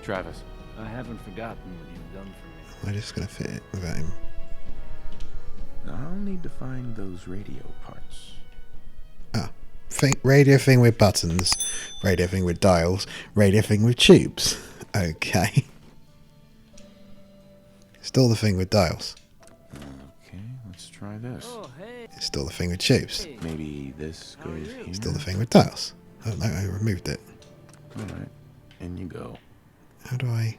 Travis. I haven't forgotten what you've done for me. We're just gonna fit it without him. I'll need to find those radio parts. Radio thing with buttons, radio thing with dials, radio thing with tubes. Okay. Still the thing with dials. Okay, let's try this. Oh, hey. It's still the thing with tubes. Maybe this goes here. Still the thing with dials. Oh no, I removed it. Alright, in you go. How do I...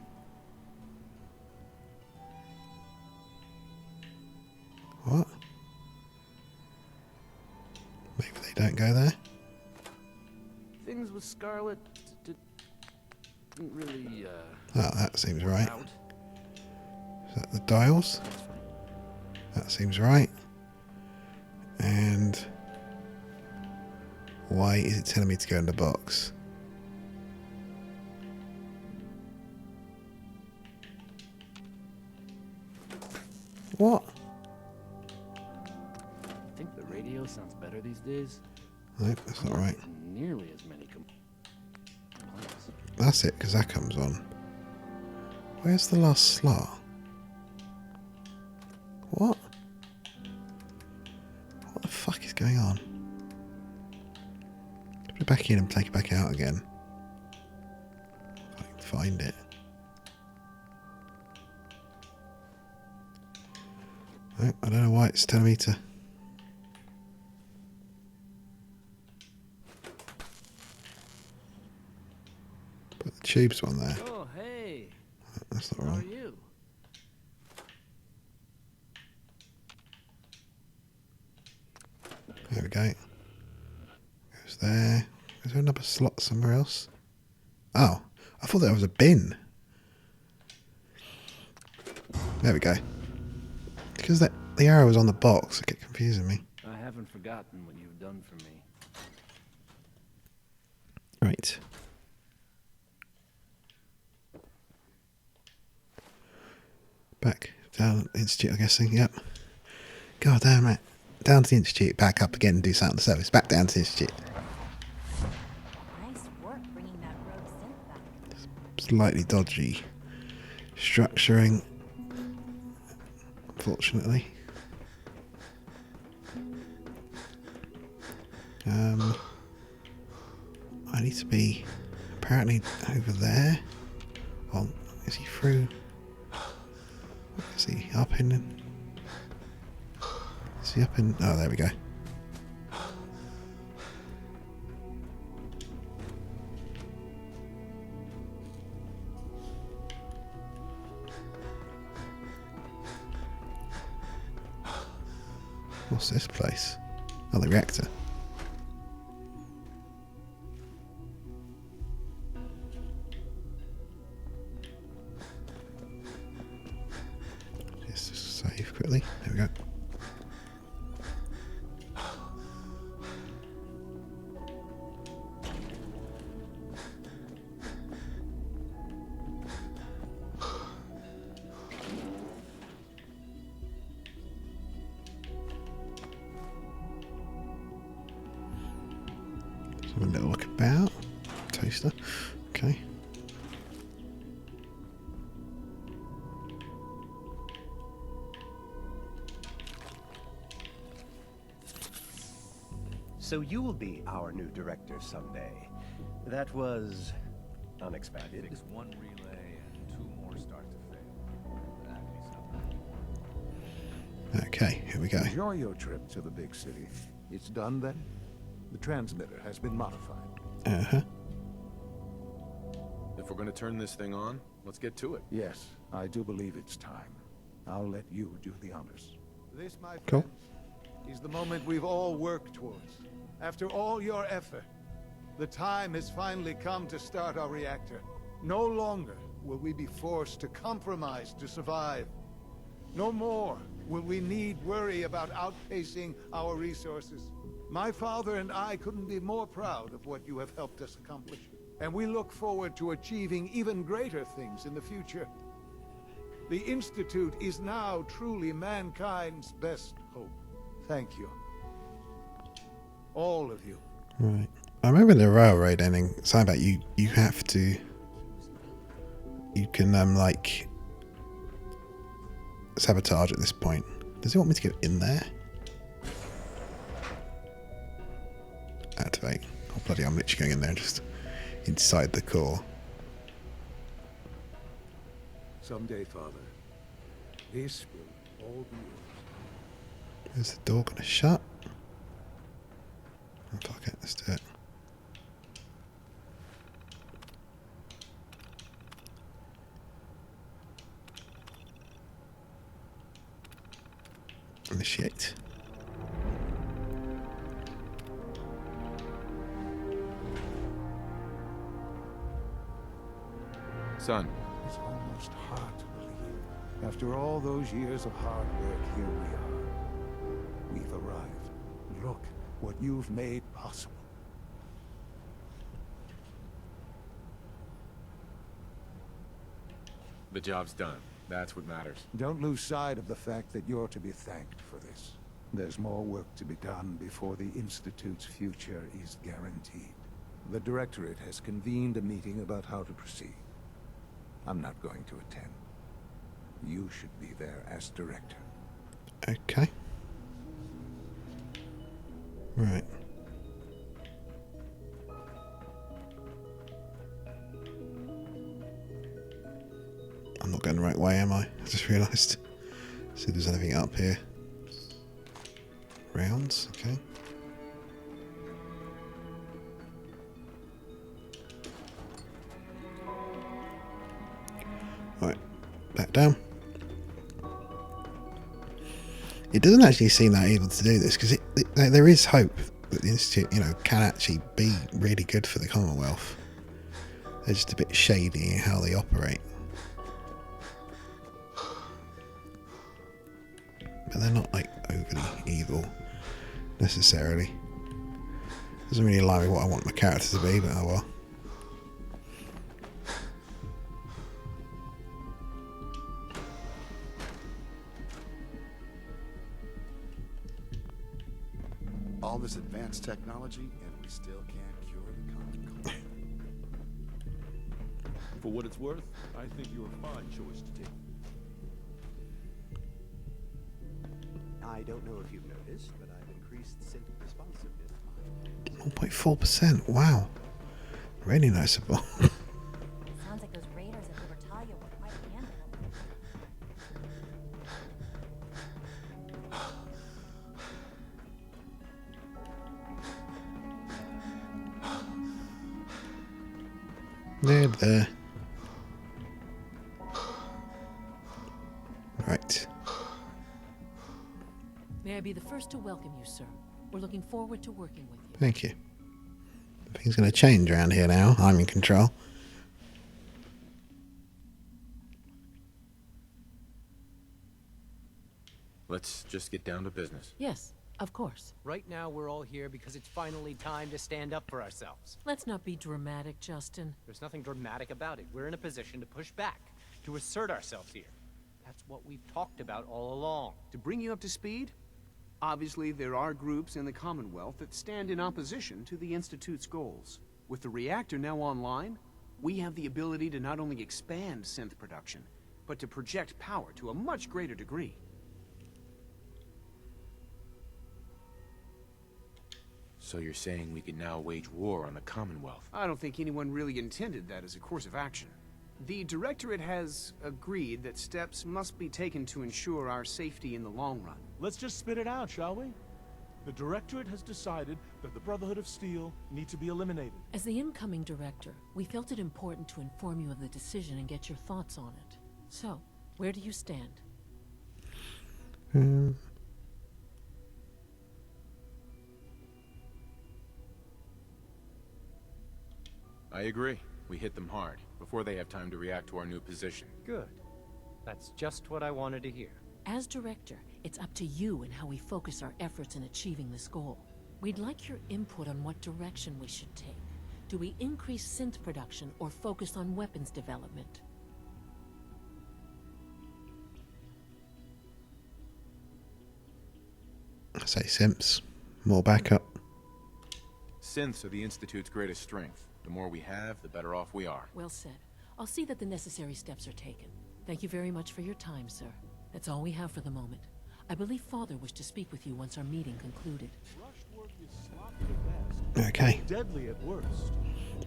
What? Maybe they don't go there? Things with Scarlet didn't really, Oh, that seems right. out. Is that the dials? That seems right. And... why is it telling me to go in the box? What? I think the radio sounds better these days. Nope, that's not right. Nearly as many complaints. That's it, because that comes on. Where's the last slot? What? What the fuck is going on? Put it back in and take it back out again. If I can find it. Nope, I don't know why it's telling me to... put the tubes one there. Oh, hey. That's not How are wrong. you? There we go. Goes there. Is there another slot somewhere else? Oh, I thought that was a bin. There we go. Because the arrow was on the box, it kept confusing me. I haven't forgotten what you've done for me. Right. Back down Institute, I'm guessing. Yep. God damn it. Down to the Institute, back up again and do something on the service. Back down to the Institute. Nice work bringing that rogue synth back. Slightly dodgy structuring, unfortunately. I need to be apparently over there. Well, is he through? Is he up in? Is he up in? Oh, there we go. What's this place? Oh, the reactor. Just save quickly. There we go. Have a little look about. Toaster. Okay. So you will be our new director someday. That was unexpected. It's one relay and 2 more start to fail. That'd be something. Okay, here we go. Enjoy your trip to the big city. It's done then? The transmitter has been modified. Uh-huh. If we're gonna turn this thing on, let's get to it. Yes, I do believe it's time. I'll let you do the honors. This, my Cool. friends, is the moment we've all worked towards. After all your effort, the time has finally come to start our reactor. No longer will we be forced to compromise to survive. No more will we need worry about outpacing our resources. My father and I couldn't be more proud of what you have helped us accomplish. And we look forward to achieving even greater things in the future. The Institute is now truly mankind's best hope. Thank you. All of you. Right. I remember the railroad ending. Something about you have to you can like sabotage at this point. Does he want me to go in there? Activate. Oh bloody! I'm literally going in there, just inside the core. Someday, Father, this will all be yours. Is the door gonna shut? Oh, fuck it, let's do it. Initiate. Son, It's almost hard to believe. After all those years of hard work, here we are. We've arrived. Look what you've made possible. the job's done. That's what matters. Don't lose sight of the fact that you're to be thanked for this. There's more work to be done before the Institute's future is guaranteed. The Directorate has convened a meeting about how to proceed. I'm not going to attend. You should be there as Director. Okay. Right. I'm not going the right way, am I? I just realised. See if there's anything up here. Rounds, okay. Right, back down. It doesn't actually seem that able to do this because there is hope that the Institute, you know, can actually be really good for the Commonwealth. They're just a bit shady in how they operate. But they're not like overly evil necessarily. Doesn't really align with what I want my character to be, but oh well. All this advanced technology, and we still can't cure the common cold. For what it's worth, I think you're a fine choice to take. I don't know if you've noticed, but I've increased synth responsiveness. 1.4%. Wow. Really noticeable. Sounds like those raiders at Libertalia were quite handled. There. Right. May I be the first to welcome you, sir. We're looking forward to working with you. Thank you. Things going to change around here now. I'm in control. Let's just get down to business. Yes, of course. Right now, we're all here because it's finally time to stand up for ourselves. Let's not be dramatic, Justin. There's nothing dramatic about it. We're in a position to push back, to assert ourselves here. That's what we've talked about all along. To bring you up to speed, obviously there are groups in the Commonwealth that stand in opposition to the Institute's goals. With the reactor now online, we have the ability to not only expand synth production, but to project power to a much greater degree. So you're saying we can now wage war on the Commonwealth? I don't think anyone really intended that as a course of action. The Directorate has agreed that steps must be taken to ensure our safety in the long run. Let's just spit it out, shall we? The Directorate has decided that the Brotherhood of Steel need to be eliminated. As the incoming director, we felt it important to inform you of the decision and get your thoughts on it. So, where do you stand? I agree. We hit them hard, before they have time to react to our new position. Good. That's just what I wanted to hear. As director, it's up to you and how we focus our efforts in achieving this goal. We'd like your input on what direction we should take. Do we increase synth production or focus on weapons development? I say simps. More backup. Synths are the Institute's greatest strength. The more we have, the better off we are. Well said. I'll see that the necessary steps are taken. Thank you very much for your time, sir. That's all we have for the moment. I believe Father wished to speak with you once our meeting concluded. Rushed work is sloppy at best, Okay. deadly at worst.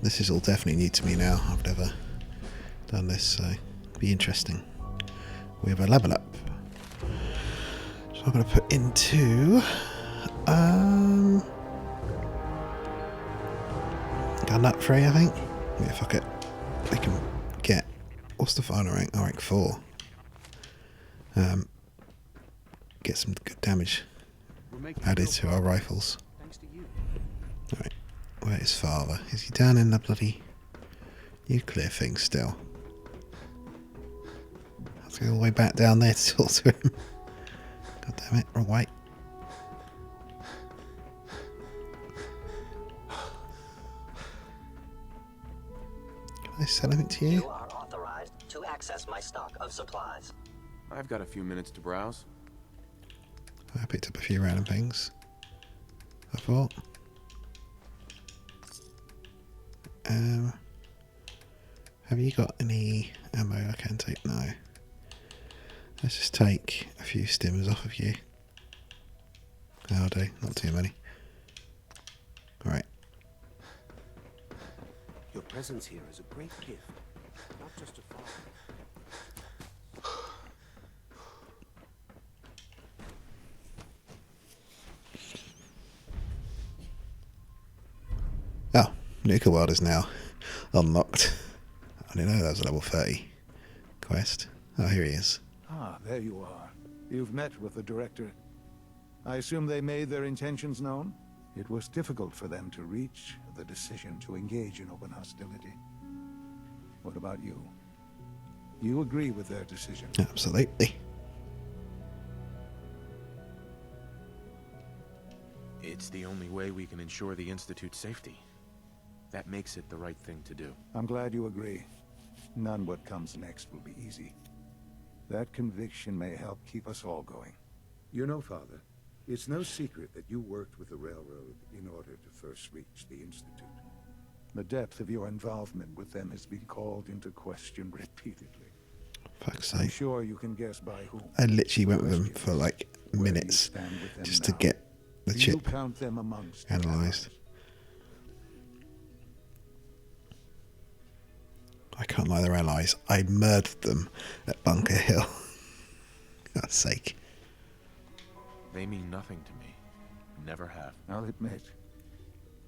This is all definitely new to me now. I've never done this, so it'll be interesting. We have a level up. So I'm going to put into gun up 3, I think. Yeah, fuck it. They can get, what's the final rank? Oh, rank 4. Get some good damage added to our rifles. Alright, where is Father? Is he down in the bloody nuclear thing still? Let's go all the way back down there to talk to him. God damn it, wrong way. Can I sell anything to you? You are authorized to access my stock of supplies. I've got a few minutes to browse. I picked up a few random things. I thought. Have you got any ammo I can take? No. Let's just take a few stimmers off of you. That'll do, not too many. Alright. Your presence here is a great gift, not just a father. Oh, Nuka World is now unlocked. I didn't know that was a level 30 quest. Oh, here he is. Ah, there you are. You've met with the director. I assume they made their intentions known? It was difficult for them to reach the decision to engage in open hostility. What about you? You agree with their decision? Absolutely. It's the only way we can ensure the Institute's safety. That makes it the right thing to do. I'm glad you agree. None what comes next will be easy. That conviction may help keep us all going. You know, Father, it's no secret that you worked with the Railroad in order to first reach the Institute. The depth of your involvement with them has been called into question repeatedly. Fuck's I'm sake. sure you can guess by who. I literally went with them for like minutes just to get the Do chip you count them amongst analysed. I can't lie, they're allies. I murdered them at Bunker Hill. For God's sake. They mean nothing to me. Never have. I'll admit,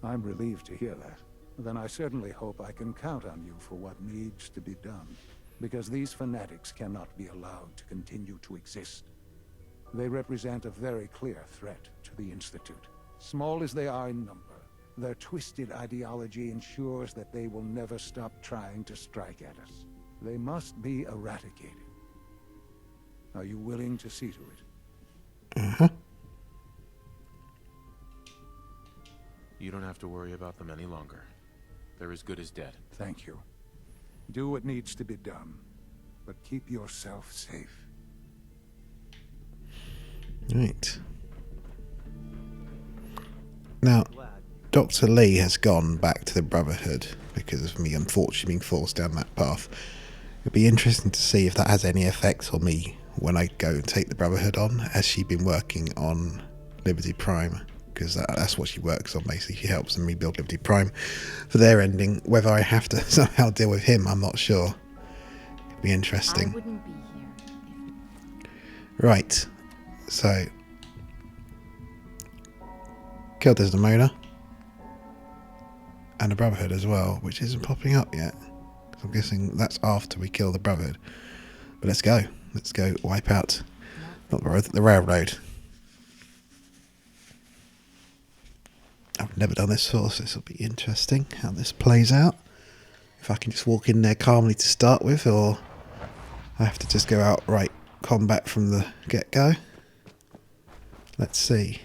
I'm relieved to hear that. Then I certainly hope I can count on you for what needs to be done. Because these fanatics cannot be allowed to continue to exist. They represent a very clear threat to the Institute. Small as they are in number, their twisted ideology ensures that they will never stop trying to strike at us. They must be eradicated. Are you willing to see to it? Uh-huh. You don't have to worry about them any longer. They're as good as dead. Thank you. Do what needs to be done, but keep yourself safe. Right. Now, Dr. Lee has gone back to the Brotherhood because of me unfortunately being forced down that path. It'd be interesting to see if that has any effect on me when I go and take the Brotherhood on. Has she been working on Liberty Prime? Because that's what she works on, basically. She helps them rebuild Liberty Prime for their ending. Whether I have to somehow deal with him, I'm not sure. It'd be interesting. I wouldn't be here. Right. So, kill Desdemona. And the Brotherhood as well, which isn't popping up yet. I'm guessing that's after we kill the Brotherhood. But let's go. Let's go wipe out, not the Brotherhood, the Railroad. I've never done this before, so this will be interesting how this plays out. If I can just walk in there calmly to start with, or I have to just go outright combat from the get-go. Let's see.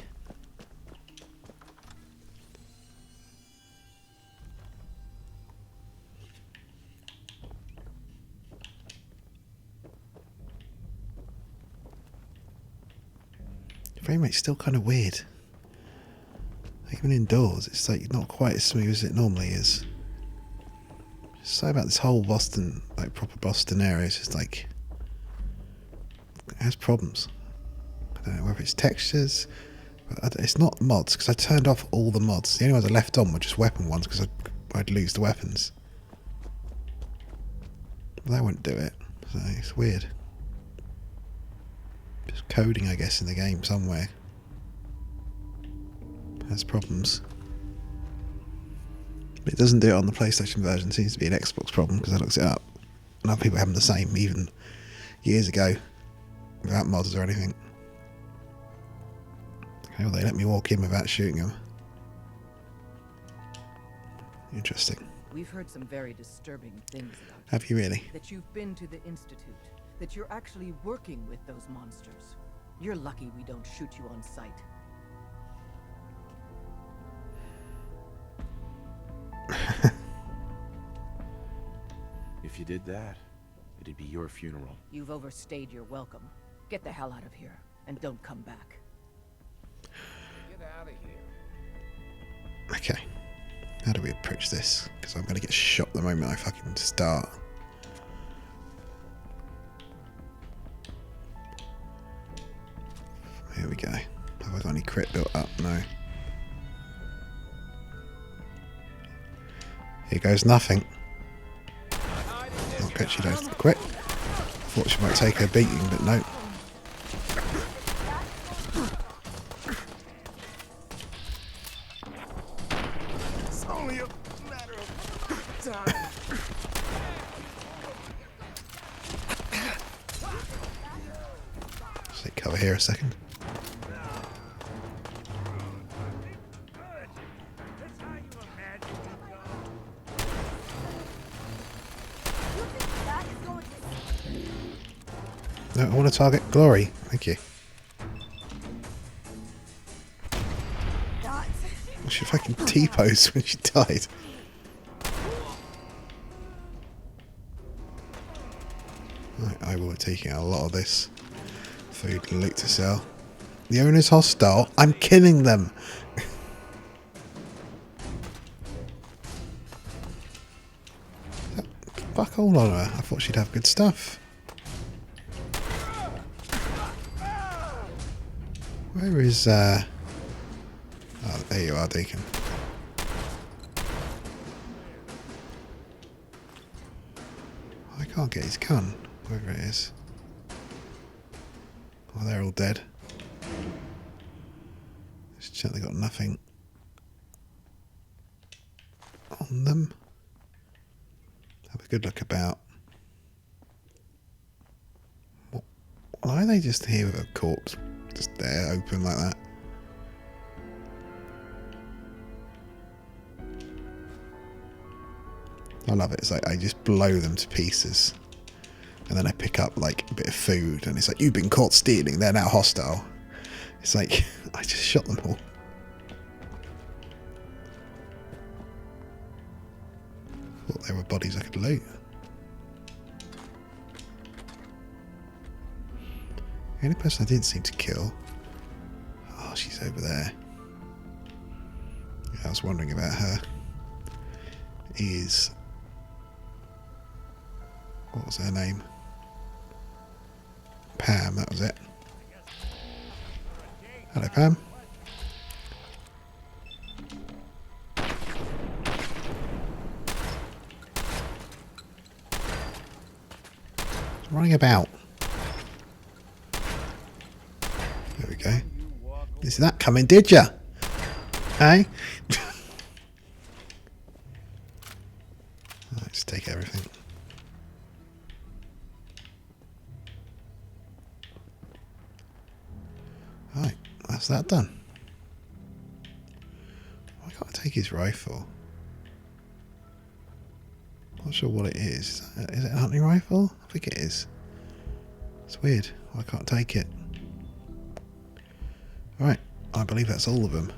The frame rate's still kind of weird. Even indoors, it's like not quite as smooth as it normally is. So about this whole Boston, like proper Boston area, it's just like it has problems. I don't know whether it's textures, but it's not mods because I turned off all the mods. The only ones I left on were just weapon ones because I'd lose the weapons. But that wouldn't do it, so it's weird. Just coding, I guess, in the game somewhere has problems. It doesn't do it on the PlayStation version. It seems to be an Xbox problem because I looked it up. And other people having the same, even years ago, without mods or anything. Okay, well, they let me walk in without shooting them. Interesting. We've heard some very disturbing things about you. Have you really? That you've been to the Institute. That you're actually working with those monsters. You're lucky we don't shoot you on sight. If you did that, it'd be your funeral. You've overstayed your welcome. Get the hell out of here, and don't come back. Get out of here. Okay. How do we approach this? Because I'm going to get shot the moment I fucking start. Here we go. Have I got any crit built up? No. Here goes nothing. I'll bet she does quit. Thought she might take her beating, but no. It's only a matter of time. Just take cover here a second. No, I want to target Glory. Thank you. Well, she fucking T-posed when she died. Right, I will be taking a lot of this food and loot to sell. The owner's hostile. I'm killing them. Fuck all on her. I thought she'd have good stuff. Where is, oh, there you are, Deacon. I can't get his gun, wherever it is. Oh, they're all dead. It's certainly got nothing on them. Have a good look about. Why are they just here with a corpse? Just there, open like that. I love it. It's like I just blow them to pieces. And then I pick up like a bit of food and it's like, you've been caught stealing, they're now hostile. It's like, I just shot them all. Thought they were bodies I could loot. The only person I didn't seem to kill. Oh, she's over there. Yeah, I was wondering about her. Is. What was her name? Pam, that was it. Hello, Pam. Running about. There we go. Didn't see that coming, did ya? Hey? Let's take everything. Right, that's that done. Why can't I take his rifle? Not sure what it is. Is it a hunting rifle? I think it is. It's weird. Why can't I take it? Right, I believe that's all of them.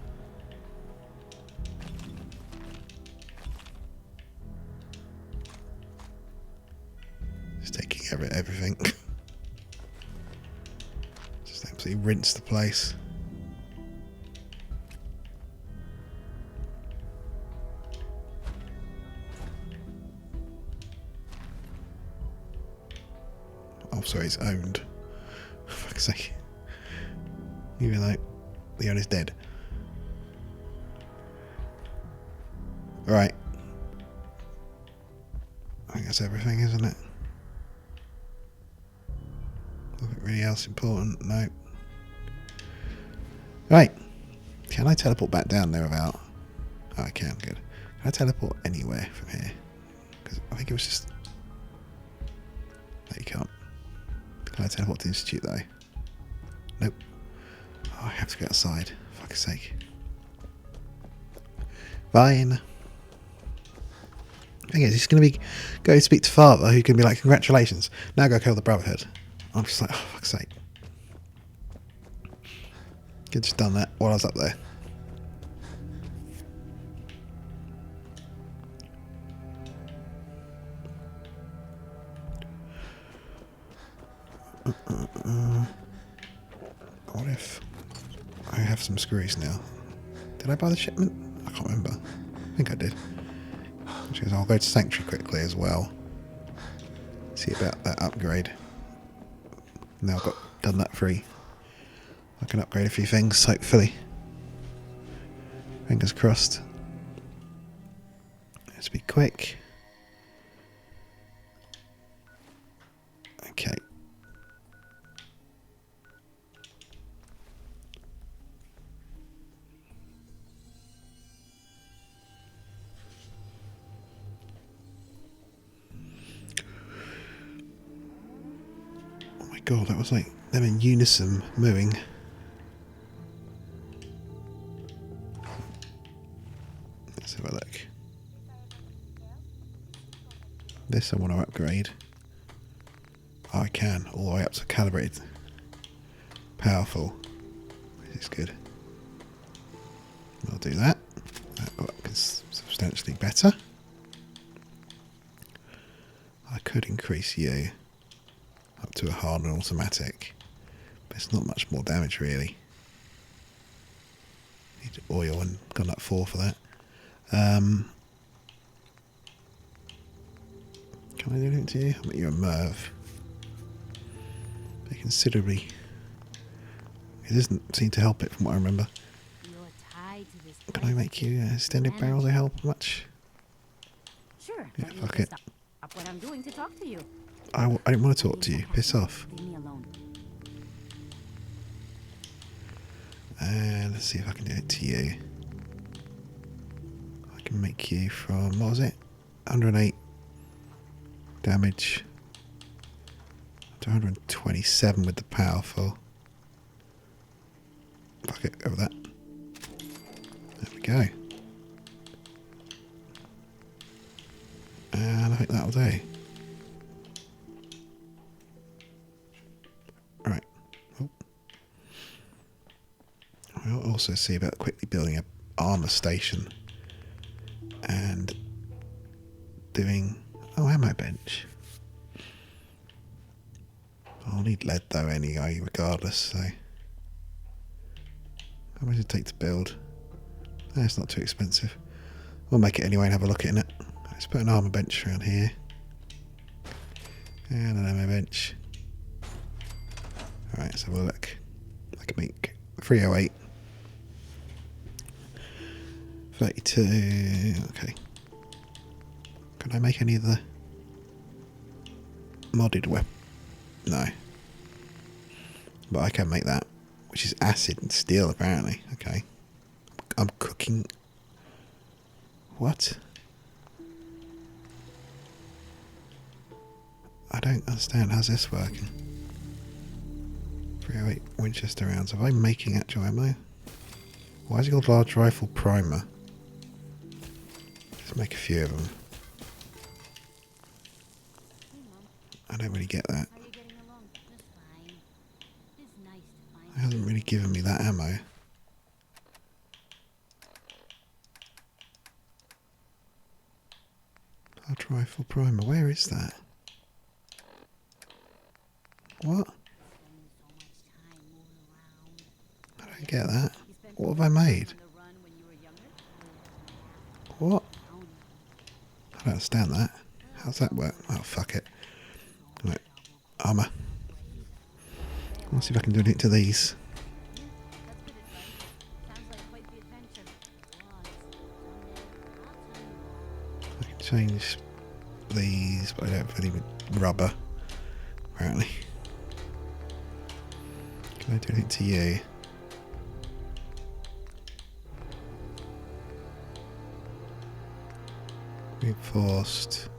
Just taking everything. Just absolutely rinse the place. Oh, sorry, it's owned. For fuck's sake. Even though the owner's dead. Right. I think that's everything, isn't it? Nothing really else important? No. Right. Can I teleport back down there without... Oh, I can, good. Can I teleport anywhere from here? Because I think it was just... No, you can't. Can I teleport to the Institute, though? Nope. Oh, I have to go outside. For fuck's sake. Fine. I guess he's going to be... Go speak to Father, who's going to be like, congratulations. Now go kill the Brotherhood. I'm just like, oh, fuck's sake. Could have just done that while I was up there. What if I have some screws now? Did I buy the shipment? I can't remember. I think I did. Which is, I'll go to Sanctuary quickly as well. See about that upgrade. Now I've got done that free. I can upgrade a few things, hopefully. Fingers crossed. Let's be quick. Okay. Oh my god, that was like them in unison moving. Let's have a look. This I want to upgrade. Oh, I can, all the way up to calibrated. Powerful. This is good. I'll do that. That is substantially better. I could increase you up to a hard and automatic, but it's not much more damage really. Need oil and got that 4 for that. Can I do anything to you? I'll make you a Merv. But considerably. It doesn't seem to help it from what I remember. Can I make you extended barrels? I help much? Sure. Yeah, fuck it. Stop what I'm doing to talk to you. I didn't want to talk to you. Piss off. Leave me alone. And let's see if I can do it to you. I can make you from, what was it? 108 damage to 127 with the powerful. Fuck it, go with that. There we go. And I think that'll do. Right. Oh. I'll also see about quickly building an armor station and doing... Oh, ammo bench. I'll need lead though anyway, regardless, so... How much does it take to build? No, it's not too expensive. We'll make it anyway and have a look at it. Let's put an armor bench around here. And an ammo bench. Alright, let's have a look. I can make 308. 32. Okay. Can I make any of the modded weapon? No. But I can make that. Which is acid and steel, apparently. Okay. I'm cooking... What? I don't understand. How's this working? 308 Winchester rounds. Am I making actual ammo? Why is it called large rifle primer? Let's make a few of them. I don't really get that. It hasn't really given me that ammo. Large rifle primer. Where is that? What? I don't get that. What have I made? What? I don't understand that. How's that work? Oh, fuck it. Right. Armour. Let's see if I can do anything to these. I can change these, but I don't have any rubber, apparently. Can I do anything to you? Reinforced.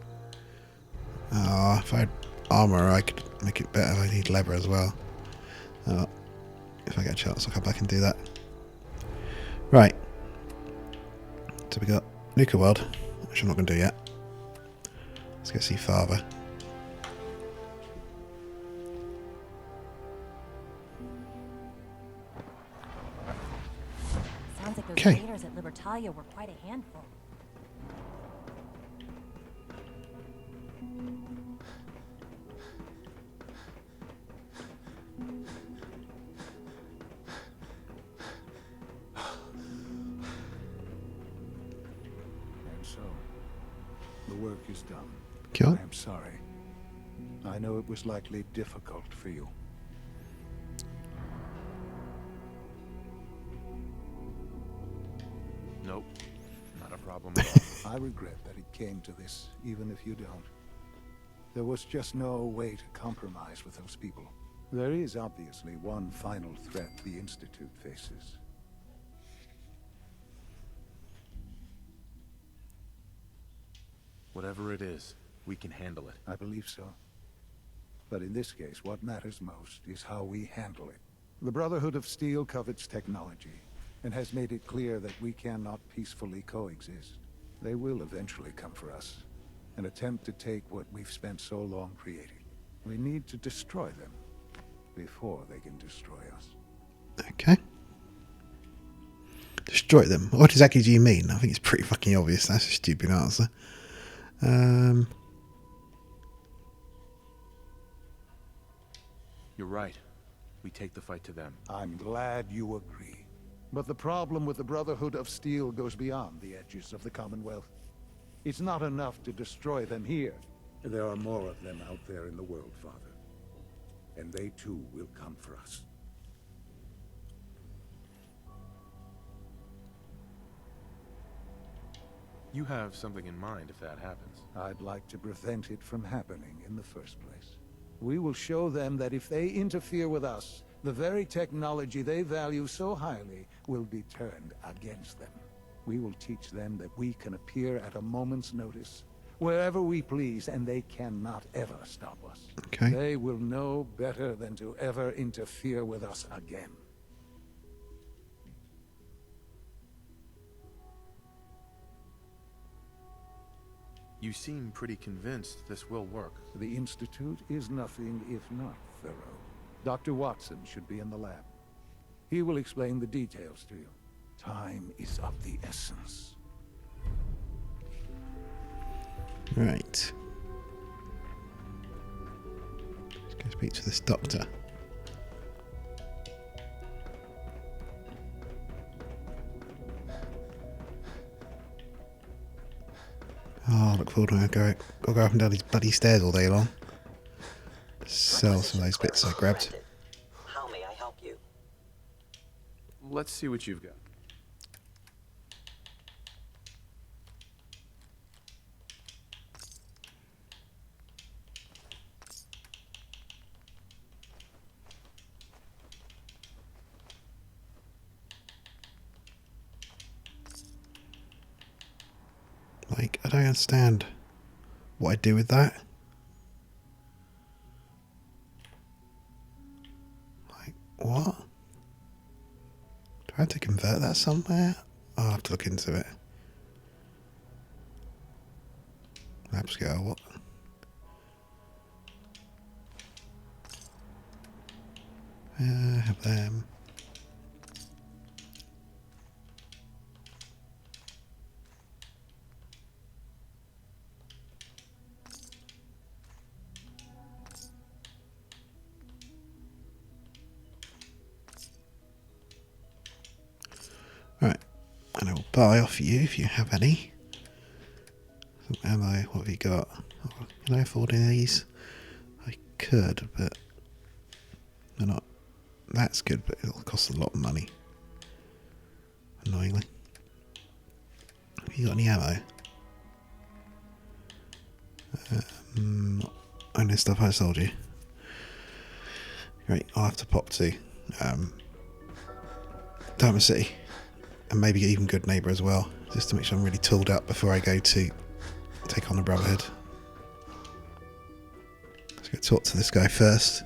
Oh, if I had armor, I could make it better. I need leather as well. Oh, if I get a chance, I'll come back and do that. Right. So we got Nuka World, which I'm not going to do yet. Let's go see Father. Sounds like those Okay. raiders at Libertalia were quite a handful. And so, the work is done. Cool. I am sorry. I know it was likely difficult for you. Nope, not a problem at all. I regret that it came to this, even if you don't. There was just no way to compromise with those people. There is obviously one final threat the Institute faces. Whatever it is, we can handle it. I believe so. But in this case, what matters most is how we handle it. The Brotherhood of Steel covets technology, and has made it clear that we cannot peacefully coexist. They will eventually come for us, and attempt to take what we've spent so long creating. We need to destroy them before they can destroy us. Okay. Destroy them. What exactly do you mean? I think it's pretty fucking obvious. That's a stupid answer. You're right. We take the fight to them. I'm glad you agree. But the problem with the Brotherhood of Steel goes beyond the edges of the Commonwealth. It's not enough to destroy them here. There are more of them out there in the world, Father. And they too will come for us. You have something in mind if that happens. I'd like to prevent it from happening in the first place. We will show them that if they interfere with us, the very technology they value so highly will be turned against them. We will teach them that we can appear at a moment's notice, wherever we please, and they cannot ever stop us. Okay. They will know better than to ever interfere with us again. You seem pretty convinced this will work. The Institute is nothing if not thorough. Dr. Watson should be in the lab. He will explain the details to you. Time is of the essence. Right. Let's go speak to this doctor. Oh, I look forward to it. I'll go up and down these bloody stairs all day long. Sell some of those bits I grabbed. How may I help you? Let's see what you've got. Like, I don't understand what I do with that. Like, what? Do I have to convert that somewhere? I'll have to look into it. Lab scale, what? Have them. Right, and I will buy off you if you have any. Some ammo, what have you got? Oh, can I afford any of these? I could, but they're not That's good, but it'll cost a lot of money. Annoyingly. Have you got any ammo? Only stuff I sold you. Great, I'll have to pop to Diamond City. And maybe even Good Neighbour as well. Just to make sure I'm really tooled up before I go to take on the Brotherhood. Let's go talk to this guy first.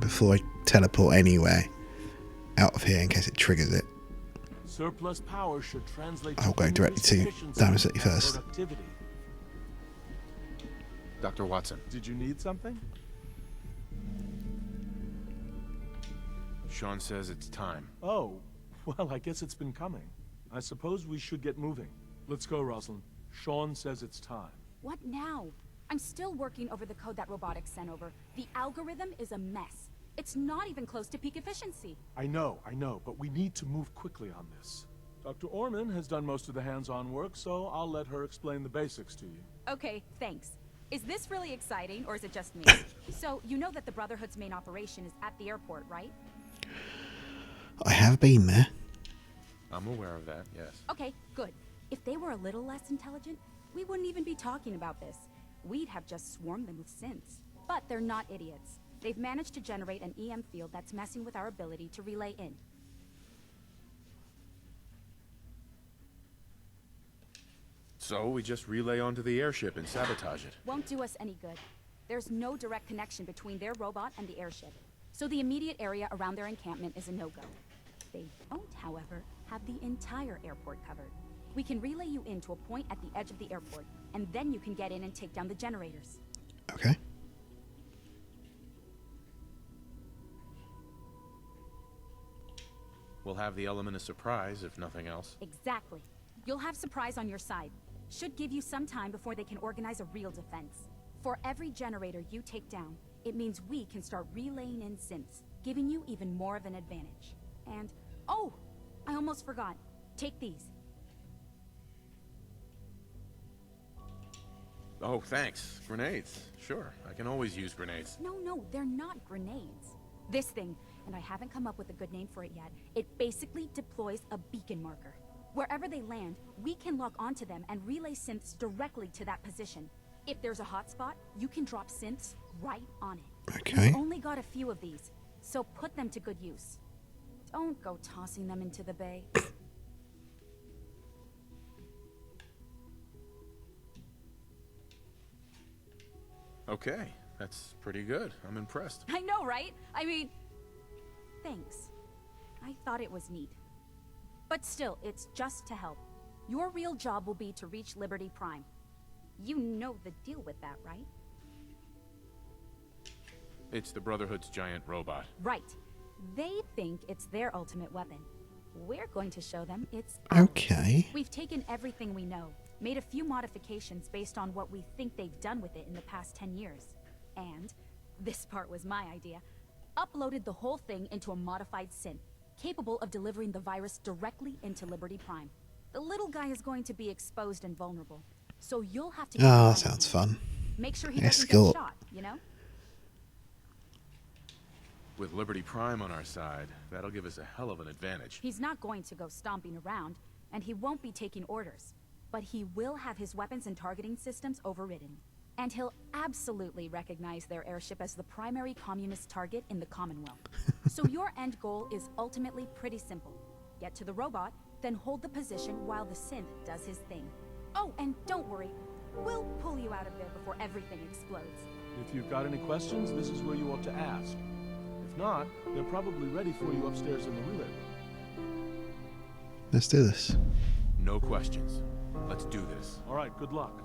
Before I teleport anywhere out of here in case it triggers it. Surplus power should translate I'll go directly to Diamond City first. Dr. Watson. Did you need something? Sean says it's time. Oh, well, I guess it's been coming. I suppose we should get moving. Let's go, Rosalind. Sean says it's time. What now? I'm still working over the code that robotics sent over. The algorithm is a mess. It's not even close to peak efficiency. I know, but we need to move quickly on this. Dr. Orman has done most of the hands-on work, so I'll let her explain the basics to you. Okay, thanks. Is this really exciting, or is it just me? So, you know that the Brotherhood's main operation is at the airport, right? I have been there. I'm aware of that, yes. Okay, good. If they were a little less intelligent, we wouldn't even be talking about this. We'd have just swarmed them with synths. But they're not idiots. They've managed to generate an EM field that's messing with our ability to relay in. So we just relay onto the airship and sabotage it. Won't do us any good. There's no direct connection between their robot and the airship. So the immediate area around their encampment is a no-go. They don't, however, have the entire airport covered. We can relay you into a point at the edge of the airport, and then you can get in and take down the generators. Okay. We'll have the element of surprise, if nothing else. Exactly. You'll have surprise on your side. Should give you some time before they can organize a real defense. For every generator you take down, it means we can start relaying in synths, giving you even more of an advantage. And, oh, I almost forgot. Take these. Oh, thanks. Grenades. Sure, I can always use grenades. No, they're not grenades. This thing, and I haven't come up with a good name for it yet, it basically deploys a beacon marker. Wherever they land, we can lock onto them and relay synths directly to that position. If there's a hotspot, you can drop synths right on it. Okay. We've only got a few of these, so put them to good use. Don't go tossing them into the bay. Okay, that's pretty good. I'm impressed. I know, right? I mean, thanks. I thought it was neat. But still, it's just to help. Your real job will be to reach Liberty Prime. You know the deal with that, right? It's the Brotherhood's giant robot. Right. They think it's their ultimate weapon. We're going to show them it's ours. Okay. We've taken everything we know, made a few modifications based on what we think they've done with it in the past 10 years. And, this part was my idea, uploaded the whole thing into a modified synth, capable of delivering the virus directly into Liberty Prime. The little guy is going to be exposed and vulnerable, so you'll have to... Oh, that sounds fun. Make sure he doesn't Escort. get shot, you know? With Liberty Prime on our side, that'll give us a hell of an advantage. He's not going to go stomping around, and he won't be taking orders. But he will have his weapons and targeting systems overridden. And he'll absolutely recognize their airship as the primary communist target in the Commonwealth. So your end goal is ultimately pretty simple. Get to the robot, then hold the position while the synth does his thing. Oh, and don't worry. We'll pull you out of there before everything explodes. If you've got any questions, this is where you ought to ask. If not, they're probably ready for you upstairs in the relay room. Let's do this. No questions. Let's do this. All right, good luck.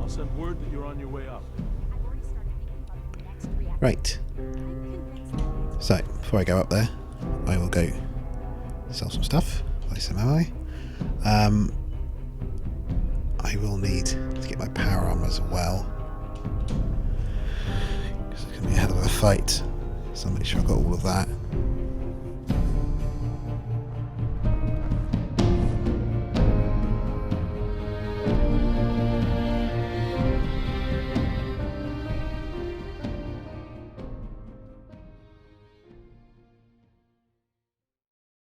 I'll send word that you're on your way up. Right. So, before I go up there, I will go sell some stuff, buy some ammo. I will need to get my power armor as well, because it's going to be a hell of a fight. So I'll make sure I've got all of that.